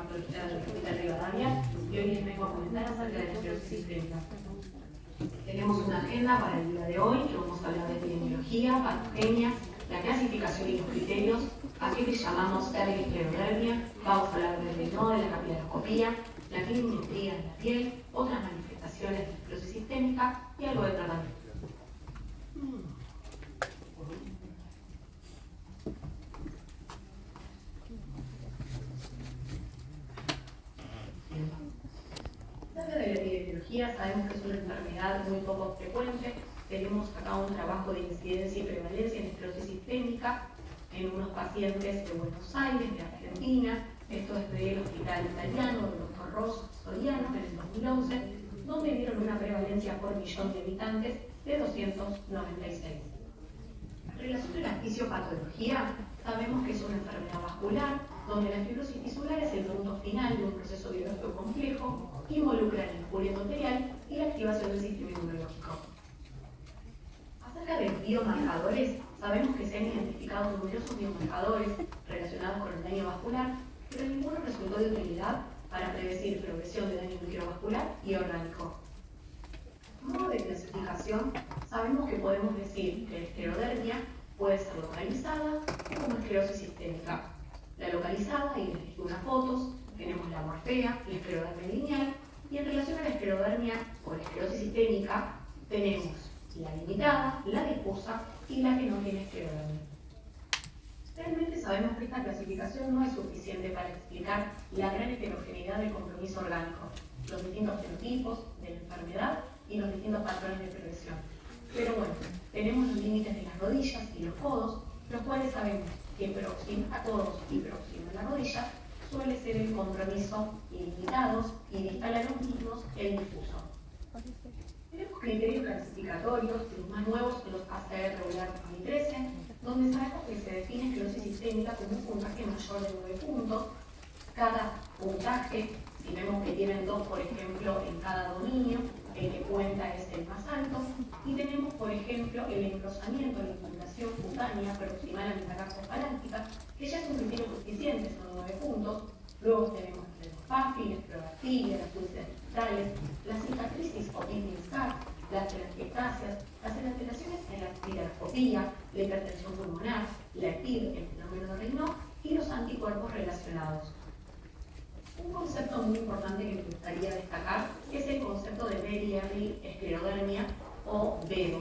dermatología del Hospital Rivadavia y hoy les vengo a comentar acerca de la esclerosis sistémica. Tenemos una agenda para el día de hoy que vamos a hablar de epidemiología, patogenia, la clasificación y los criterios, a qué le llamamos esclerodermia, vamos a hablar del renó, de la capilaroscopía, la clinimetría de la piel, otras manifestaciones de esclerosis sistémica y algo de tratamiento. Acerca de la epidemiología, sabemos que es una enfermedad muy poco frecuente. Tenemos acá un trabajo de incidencia y prevalencia en esclerosis sistémica en unos pacientes de Buenos Aires, de Argentina. Esto es del Hospital Italiano, del Dr. Ross Soriano, en el 2011, donde dieron una prevalencia por millón de habitantes de 296. En relación a la fisiopatología, sabemos que es una enfermedad vascular, donde la fibrosis tisular es el punto final de un proceso biológico complejo que involucra el músculo endotelial y la activación del sistema inmunológico. Acerca de biomarcadores, sabemos que se han identificado numerosos biomarcadores relacionados con el daño vascular, pero ninguno resultó de utilidad para predecir progresión de daño microvascular y orgánico. A modo de clasificación, sabemos que podemos decir que la esclerodermia puede ser localizada o como esclerosis sistémica. La localizada, y les dije unas fotos, tenemos la morfea, la esclerodermia lineal, y en relación a la esclerodermia o la esclerosis sistémica, tenemos la limitada, la difusa y la que no tiene esclerodermia. Realmente sabemos que esta clasificación no es suficiente para explicar la gran heterogeneidad del compromiso orgánico, los distintos fenotipos de la enfermedad y los distintos patrones de progresión. Pero bueno, tenemos los límites de las rodillas y los codos, los cuales sabemos que próxima a codos y próxima a la rodilla suele ser el compromiso ilimitado y distal a los mismos el difuso. Tenemos criterios clasificatorios, los más nuevos son los ACR regular 2013, donde sabemos que se define esclerosis sistémica como un puntaje mayor de 9 puntos. Cada puntaje, si vemos que tienen 2, por ejemplo, en cada dominio, el que cuenta es el más alto. Y tenemos, por ejemplo, el engrosamiento, la infiltración cutánea proximal a la metacarpofalángica, que ya es un criterio suficiente, son 9 puntos. Luego tenemos la esclerofagia, la esclerofilia, las úlceras distales, la cicatricis o picnic scar, las telangiectasias, las alteraciones en la capilaroscopía, la hipertensión pulmonar, la EPID, el fenómeno de Raynaud y los anticuerpos relacionados. Un concepto muy importante que me gustaría destacar es el concepto de Very Early Sclerodermia o B2,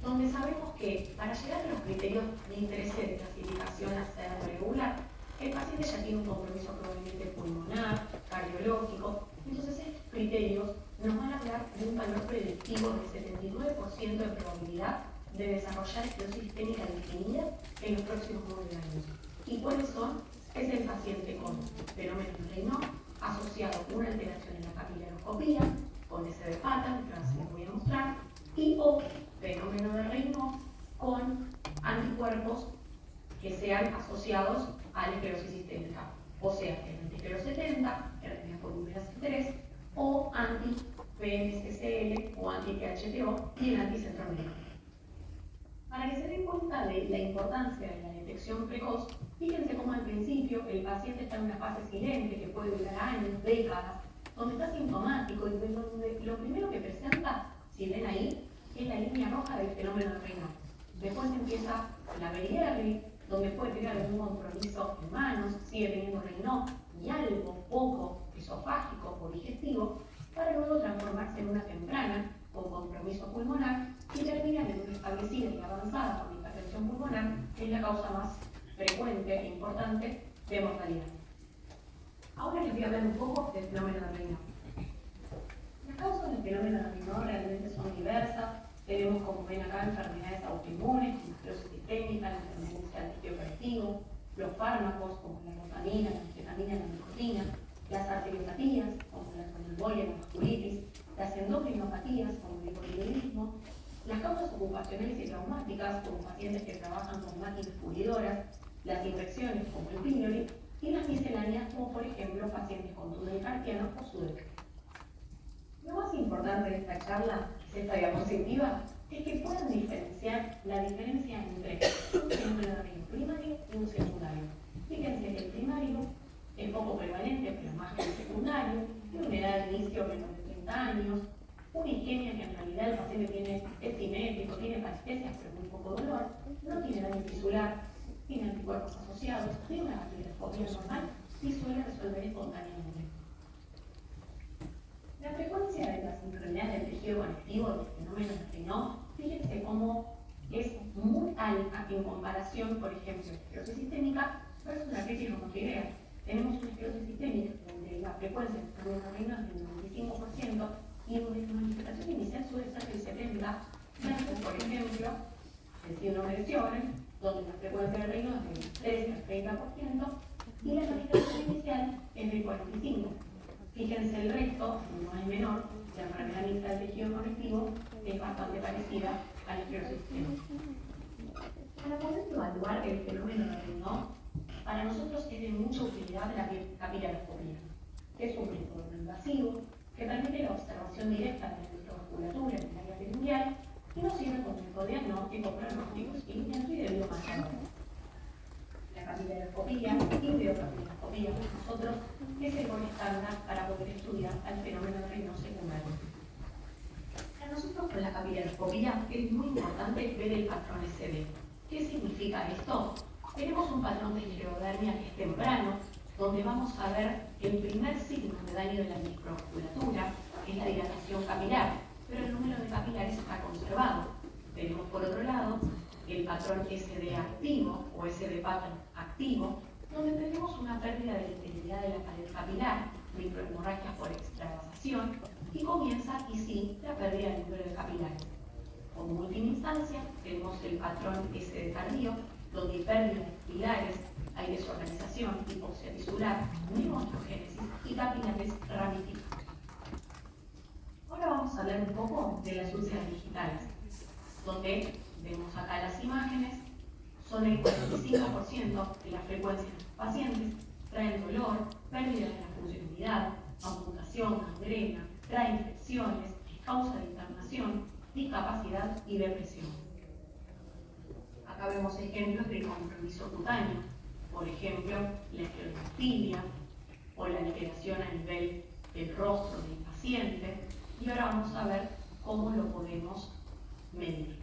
donde sabemos que para llegar a los criterios 2013 de clasificación ACR regular, el paciente ya tiene un compromiso probablemente pulmonar, cardiológico, entonces estos criterios nos van a hablar de un valor predictivo del 79% de probabilidad de desarrollar esclerosis sistémica definida en los próximos 9 años. ¿Y cuáles son? Es el paciente con fenómeno de Raynaud asociado a una alteración en la capilaroscopía, con S de pata, que ahora se les voy a mostrar, y o fenómeno de Raynaud con anticuerpos que sean asociados a la esclerosis sistémica, o sea, el anti-esclerosetenta, el anti-polimerasa 3, o anti-PMSSL o anti-THTO y el anti-centromero. Para que se den cuenta de la importancia de la detección precoz, fíjense cómo al principio el paciente está en una fase silente que puede durar años, décadas, donde está sintomático y donde lo primero que presenta, si ven ahí, es la línea roja del fenómeno de Raynaud. Después empieza la Very Early, donde puede tener algún compromiso en manos, sigue teniendo Raynaud y algo poco esofágico o digestivo, para luego transformarse en una temprana con compromiso pulmonar y termina en una establecida y avanzada con hipertensión pulmonar, que es la causa más frecuente e importante de mortalidad. Ahora les voy a hablar un poco del fenómeno de Raynaud. Las causas del fenómeno de Raynaud realmente son diversas. Tenemos, como ven acá, enfermedades autoinmunes, como la esclerosis sistémica, la enfermedad del tejido conectivo, los fármacos, como la rotamina, la anfetamina, la nicotina, las arteriopatías, como la embolia, la vasculitis, las endocrinopatías, como el hipotiroidismo, las causas ocupacionales y traumáticas, como pacientes que trabajan con máquinas pulidoras, las infecciones, como el pylori, y las misceláneas, como por ejemplo pacientes con túnel carpiano o SUDEP. Lo más importante de esta charla, que es esta diapositiva, es que puedan diferenciar la diferencia entre un fenómeno de Raynaud primario y un secundario. Fíjense que el primario es poco prevalente, pero más que el secundario, tiene una edad de inicio menor de 30 años, una isquemia que en realidad el paciente es simétrico, tiene parestesias pero muy poco dolor, no tiene daño tisular, tiene anticuerpos asociados, tiene una papiloscopía normal y suele resolver espontáneamente. La frecuencia de las enfermedades del tejido conectivo, del fenómeno de Raynaud, fíjense cómo es muy alta en comparación, por ejemplo, la esclerosis sistémica versus la artritis reumatoidea. Tenemos una esclerosis sistémica donde la frecuencia de enfermedad de Raynaud es del 95% y donde la manifestación inicial suele ser del 70%, versus, por ejemplo, el síndrome de Sjögren, donde la frecuencia de Raynaud es del 13 al 30% y la manifestación inicial es del 45%. Fíjense el resto, no es menor, la enfermedad mixta del tejido conectivo es bastante parecida a la esclerosis sistémica. Para poder evaluar el fenómeno de Raynaud, para nosotros es de mucha utilidad la capilaroscopía. Es un método no invasivo que permite la observación directa de la microvasculatura en el área perineal y nos sirve como método diagnóstico, pronóstico, seguimiento y de biomarcadores. La capilaroscopía y videocapilaroscopía para nosotros es el gol estándar para poder estudiar al fenómeno de Raynaud secundario. Para nosotros con la capilaroscopía es muy importante ver el patrón SD. ¿Qué significa esto? Tenemos un patrón de esclerodermia que es temprano, donde vamos a ver el primer signo de daño de la microvasculatura, que es la dilatación capilar, pero el número de capilares está conservado. Tenemos por otro lado el patrón SD activo o SD pattern activo, donde tenemos una pérdida de la integridad de la pared capilar, microhemorragias por extravasación, y comienza, y sí, la pérdida del número de capilares. Como última instancia, tenemos el patrón SD tardío, donde hay pérdida de capilares, hay desorganización, hipoxia tisular, neumocitogénesis y capilares ramificados. Ahora vamos a hablar un poco de las úlceras digitales, donde vemos acá las imágenes, son el 45% de la frecuencia de los pacientes, traen dolor, pérdida de la funcionalidad, amputación, gangrena, trae infecciones, causa de internación, discapacidad y depresión. Acá vemos ejemplos de compromiso cutáneo, por ejemplo, la esclerotilia o la alteración a nivel del rostro del paciente, y ahora vamos a ver cómo lo podemos medir.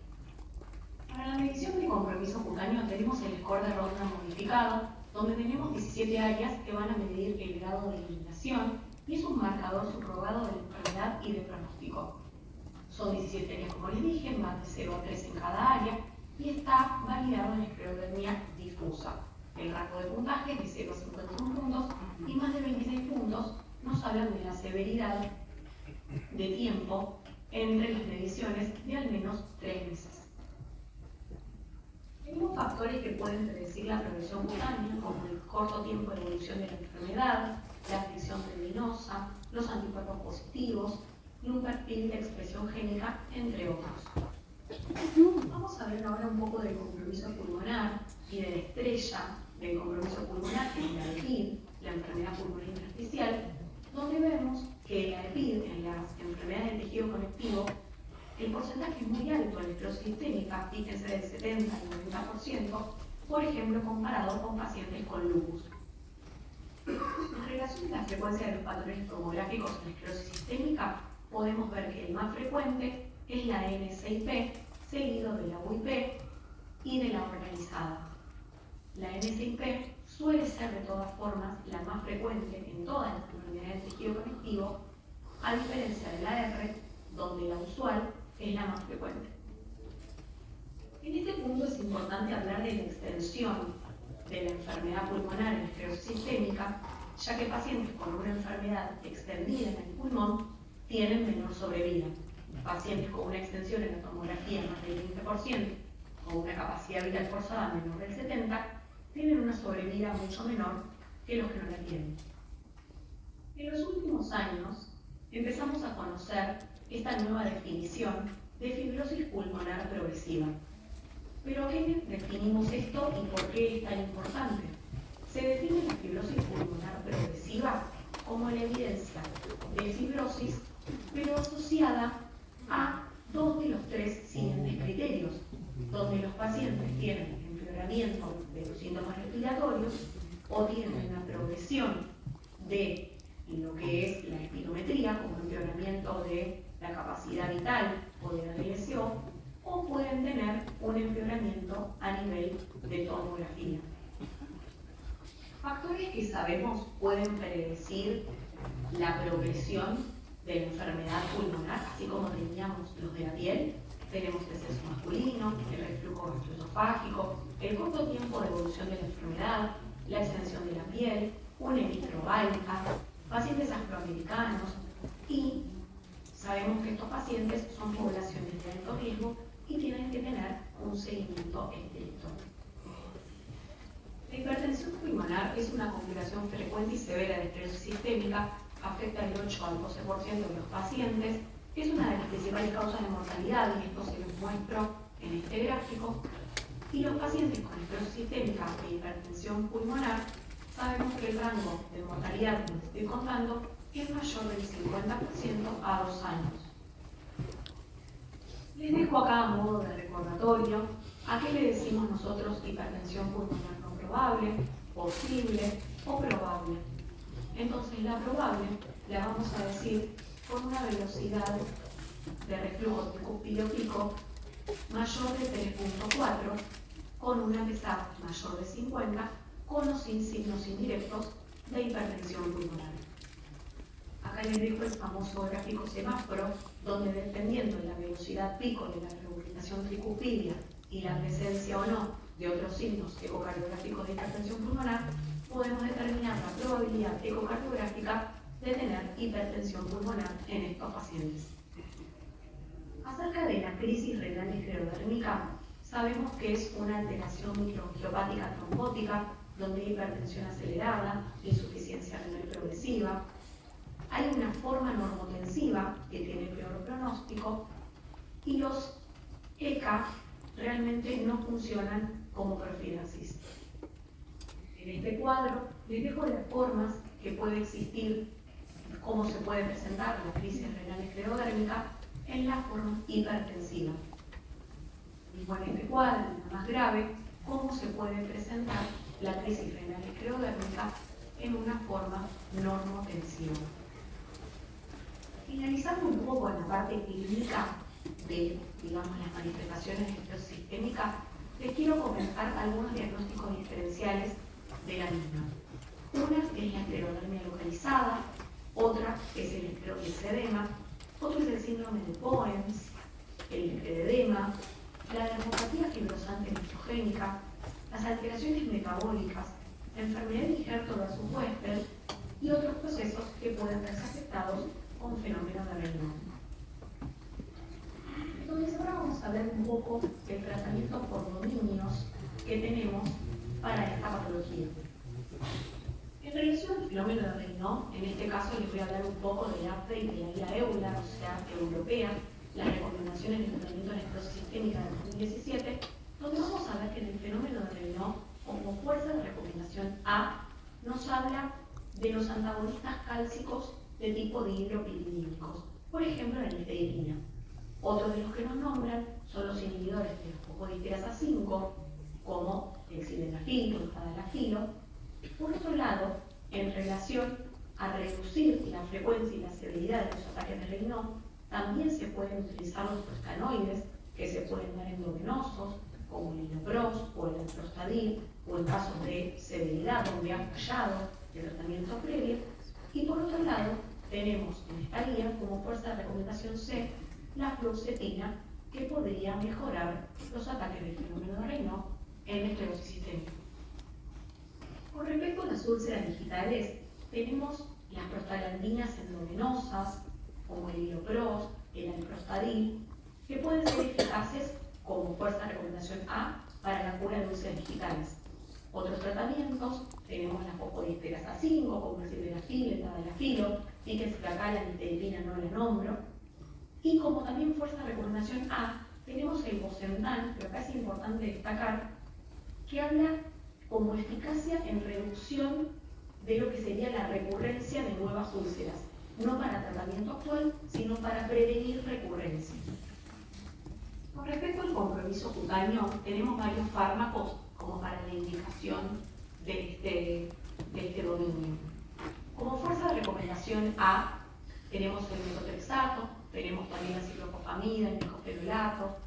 Para la medición de compromiso cutáneo tenemos el score de Rodnan modificado, donde tenemos 17 áreas que van a medir el grado de eliminación y es un marcador subrogado de la enfermedad y de pronóstico. Son 17 áreas, como les dije, más de 0 a 3 en cada área y está validado en esclerodermia difusa. El rango de puntaje es de 0 a 51 puntos y más de 26 puntos nos hablan de la severidad de tiempo entre las mediciones de al menos 3 meses. Tenemos factores que pueden predecir la progresión cutánea, como el corto tiempo de evolución de la enfermedad, la afección tendinosa, los anticuerpos positivos y un perfil de expresión génica, entre otros. Vamos a ver ahora un poco del compromiso pulmonar y de la estrella del compromiso pulmonar, que es la EPID, la enfermedad pulmonar intersticial, donde vemos que la EPID, en las enfermedades del tejido conectivo, el porcentaje es muy alto en la esclerosis sistémica, fíjense del 70 al 90%, por ejemplo, comparado con pacientes con lupus. En relación a la frecuencia de los patrones tomográficos en la esclerosis sistémica, podemos ver que el más frecuente es la NSIP, seguido de la UIP y de la organizada. La NSIP suele ser de todas formas la más frecuente en todas las enfermedades del tejido conectivo, a diferencia de la R, donde la usual es la más frecuente. En este punto es importante hablar de la extensión de la enfermedad pulmonar en la esclerosis sistémica, ya que pacientes con una enfermedad extendida en el pulmón tienen menor sobrevida. Pacientes con una extensión en la tomografía más del 20% o una capacidad vital forzada menor del 70% tienen una sobrevida mucho menor que los que no la tienen. En los últimos años empezamos a conocer esta nueva definición de fibrosis pulmonar progresiva. ¿Pero qué definimos esto y por qué es tan importante? Se define la fibrosis pulmonar progresiva como la evidencia de fibrosis, pero asociada a 2 de los 3 siguientes criterios, donde los pacientes tienen empeoramiento de los síntomas respiratorios, o tienen una progresión de lo que es la espirometría, como empeoramiento de la capacidad vital o de la DSO, o pueden tener un empeoramiento a nivel de tomografía. Factores que sabemos pueden predecir la progresión de la enfermedad pulmonar, así como teníamos los de la piel. Tenemos el sexo masculino, el reflujo gastroesofágico, el corto tiempo de evolución de la enfermedad, la extensión de la piel, una electrobáltica, pacientes afroamericanos, y sabemos que estos pacientes son poblaciones de alto riesgo y tienen que tener un seguimiento estricto. La hipertensión pulmonar es una complicación frecuente y severa de esclerosis sistémica, afecta al 8 al 12% de los pacientes, es una de las principales causas de mortalidad, y esto se les muestro en este gráfico. Y los pacientes con esclerosis sistémica e hipertensión pulmonar, sabemos que el rango de mortalidad que les estoy contando es mayor del 50% a 2 años. Les dejo acá a modo de recordatorio a qué le decimos nosotros hipertensión pulmonar no probable, posible o probable. Entonces la probable la vamos a decir con una velocidad de reflujo tricúspide pico mayor de 3.4, con una PSA mayor de 50, con o sin signos indirectos de hipertensión pulmonar. Acá les dejo el famoso gráfico semáforo, donde dependiendo de la velocidad pico de la regurgitación tricúspidea y la presencia o no de otros signos ecocardiográficos de hipertensión pulmonar, podemos determinar la probabilidad ecocardiográfica de tener hipertensión pulmonar en estos pacientes. Acerca de la crisis renal esclerodérmica, sabemos que es una alteración microangiopática trombótica, donde hay hipertensión acelerada, insuficiencia renal progresiva. Hay una forma normotensiva que tiene peor pronóstico, y los ECA realmente no funcionan como profilaxis. En este cuadro les dejo las formas que puede existir, cómo se puede presentar la crisis renal esclerodérmica en la forma hipertensiva. Mismo en este cuadro, en la más grave, cómo se puede presentar la crisis renal esclerodérmica en una forma normotensiva. Finalizando un poco en la parte clínica de, digamos, las manifestaciones de esclerosis sistémica, les quiero comentar algunos diagnósticos diferenciales de la misma. Una es la esclerodermia localizada, otra es el esclerotisedema, otro es el síndrome de Poems, el escleredema, la dermopatía fibrosante nephogénica, las alteraciones metabólicas, la enfermedad de Injerto versus Western y otros procesos que pueden verse afectados con fenómeno de Raynaud. Entonces ahora vamos a ver un poco el tratamiento por dominios que tenemos para esta patología. En relación al fenómeno de Raynaud, en este caso les voy a hablar un poco del update de la guía EULAR, o sea, europea, las recomendaciones de tratamiento de la esclerosis sistémica de 2017, donde vamos a ver que en el fenómeno de Raynaud, como fuerza de recomendación A, nos habla de los antagonistas cálcicos de tipo dihidropiridínicos, por ejemplo la nifedipina. Otros de los que nos nombran son los inhibidores de los fosfodiesterasa 5, como el sildenafil o el tadalafilo. Por otro lado, en relación a reducir la frecuencia y la severidad de los ataques de Raynaud, también se pueden utilizar los prostanoides que se pueden dar endovenosos, como el Inopros o el Alprostadil, o en casos de severidad donde han fallado el tratamiento previo. Y por otro lado, tenemos en esta guía como fuerza de recomendación C la fluoxetina, que podría mejorar los ataques del fenómeno de Raynaud en la esclerosis sistémica. Con respecto a las úlceras digitales, tenemos las prostaglandinas endovenosas, como el Ilopros, el Alprostadil, que pueden ser eficaces como fuerza de recomendación A para la cura de úlceras digitales. Otros tratamientos, tenemos la fosfodiesterasa 5, como el sildenafil, el tadalafilo, fíjense acá la nifedipina no la nombro. Y como también fuerza de recomendación A, tenemos el Bosentan, pero acá es importante destacar que habla como eficacia en reducción de lo que sería la recurrencia de nuevas úlceras, no para tratamiento actual, sino para prevenir recurrencia. Con respecto al compromiso cutáneo, tenemos varios fármacos como para la indicación de este dominio. Como fuerza de recomendación A, tenemos el metotrexato, tenemos también la ciclofosfamida, el mecofenolato,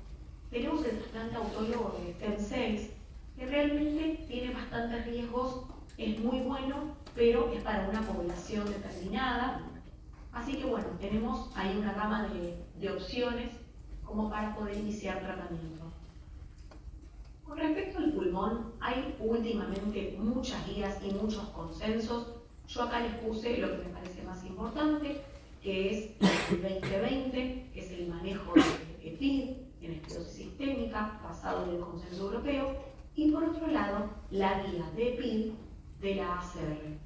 tenemos el trasplante autólogo de stem cells, que realmente tiene bastantes riesgos, es muy bueno, pero es para una población determinada. Así que bueno, tenemos ahí una gama de opciones como para poder iniciar tratamiento. Con respecto al pulmón, hay últimamente muchas guías y muchos consensos. Yo acá les puse lo que me parece más importante, que es el 2020, que es el manejo de EPID en esclerosis sistémica, basado en el consenso europeo, y por otro lado, la guía de EPID de la ACR.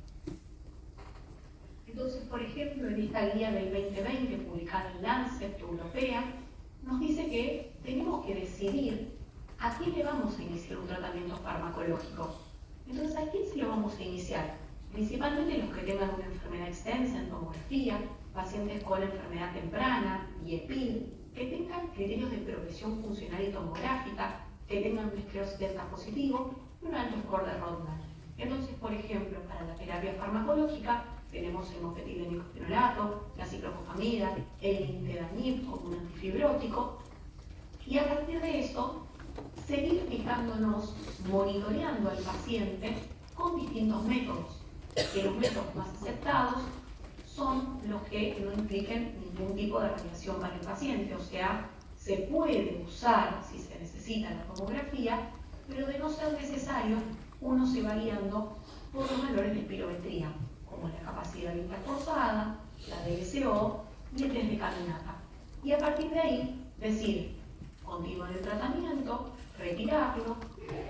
Entonces, por ejemplo, en esta guía del 2020, publicada en Lancet Europea, nos dice que tenemos que decidir a quién le vamos a iniciar un tratamiento farmacológico. Entonces, ¿a quién se lo vamos a iniciar? Principalmente los que tengan una enfermedad extensa en tomografía, pacientes con enfermedad temprana y EPID, que tengan criterios de progresión funcional y tomográfica, que tengan un esclerosis delta positivo y un alto score de Rodman. Entonces, por ejemplo, para la terapia farmacológica tenemos el mofetil de mecofenolato, la ciclofosfamida, el nintedanib como un antifibrótico, y a partir de eso seguir fijándonos, monitoreando al paciente con distintos métodos, que los métodos más aceptados son los que no impliquen ningún tipo de radiación para el paciente, o sea, se puede usar si se necesita la tomografía, pero de no ser necesario, uno se va guiando por los valores de espirometría, como la capacidad interforzada, la DSO y el test de caminata. Y a partir de ahí, decir, continuar el tratamiento, retirarlo,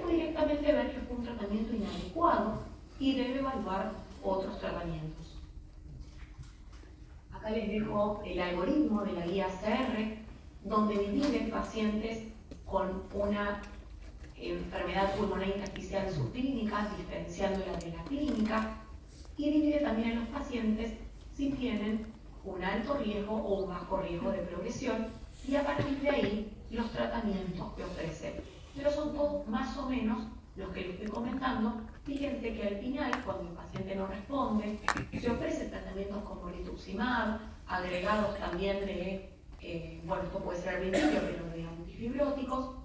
o directamente ver que fue un tratamiento inadecuado y debe evaluar otros tratamientos. Acá les dejo el algoritmo de la guía ACR, donde divide pacientes con una enfermedad pulmonar intersticial subclínica, diferenciándola de la clínica, y divide también a los pacientes si tienen un alto riesgo o un bajo riesgo de progresión, y a partir de ahí los tratamientos que ofrece. Pero son todos más o menos los que les estoy comentando. Fíjense que al final, cuando el paciente no responde, se ofrecen tratamientos como rituximab, agregados también de, bueno, esto puede ser arbitrio, pero de antifibróticos,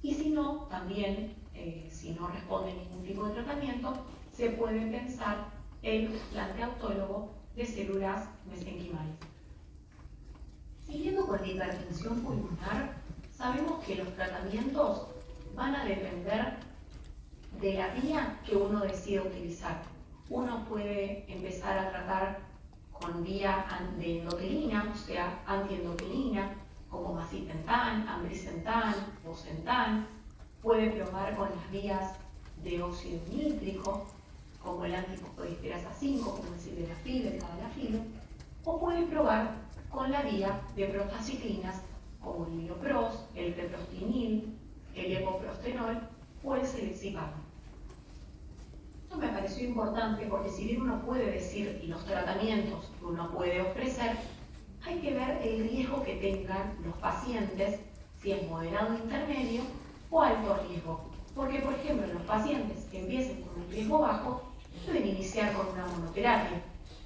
y si no, también, si no responde ningún tipo de tratamiento, se puede pensar el trasplante autólogo de células mesenquimales. Siguiendo con la hipertensión pulmonar, sabemos que los tratamientos van a depender de la vía que uno decida utilizar. Uno puede empezar a tratar con vía de endotelina, o sea, antiendotelina, como macitentan, ambrisentan, bosentan. Puede probar con las vías de óxido nítrico, como el antifosfodiesterasa 5, como el sildenafil, el tadalafilo, o puede probar con la vía de prostaciclinas, como el milopros, el teprostinil, el epoprostenol o el selexipam. Esto me pareció importante porque si bien uno puede decir los tratamientos que uno puede ofrecer, hay que ver el riesgo que tengan los pacientes, si es moderado, intermedio o alto riesgo. Porque, por ejemplo, los pacientes que empiecen con un riesgo bajo pueden iniciar con una monoterapia,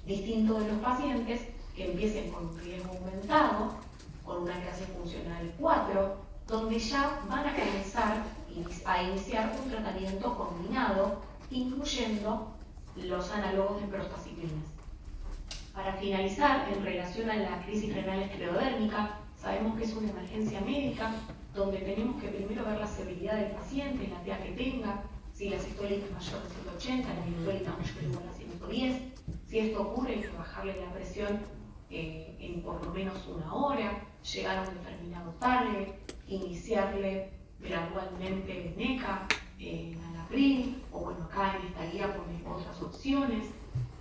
distinto de los pacientes que empiecen con un riesgo aumentado, con una clase funcional 4, donde ya van a comenzar a iniciar un tratamiento combinado, incluyendo los análogos de prostaciclinas. Para finalizar, en relación a la crisis renal esclerodérmica, sabemos que es una emergencia médica donde tenemos que primero ver la severidad del paciente, la TEA que tenga, si la sistólica es mayor de 180, la diastólica mayor o igual a 110. Si esto ocurre, hay que bajarle la presión en por lo menos una hora, llegar a un determinado target, iniciarle gradualmente NECA, Nalapril, o bueno, acá en esta guía ponen otras opciones.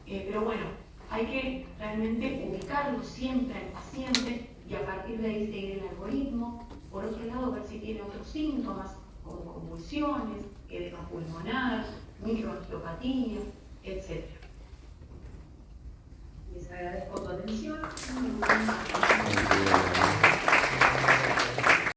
Pero bueno, hay que realmente ubicarlo siempre al paciente y a partir de ahí seguir el algoritmo. Por otro lado, ver si tiene otros síntomas, como convulsiones, edema pulmonar, microangiopatía, etc. Les agradezco tu atención.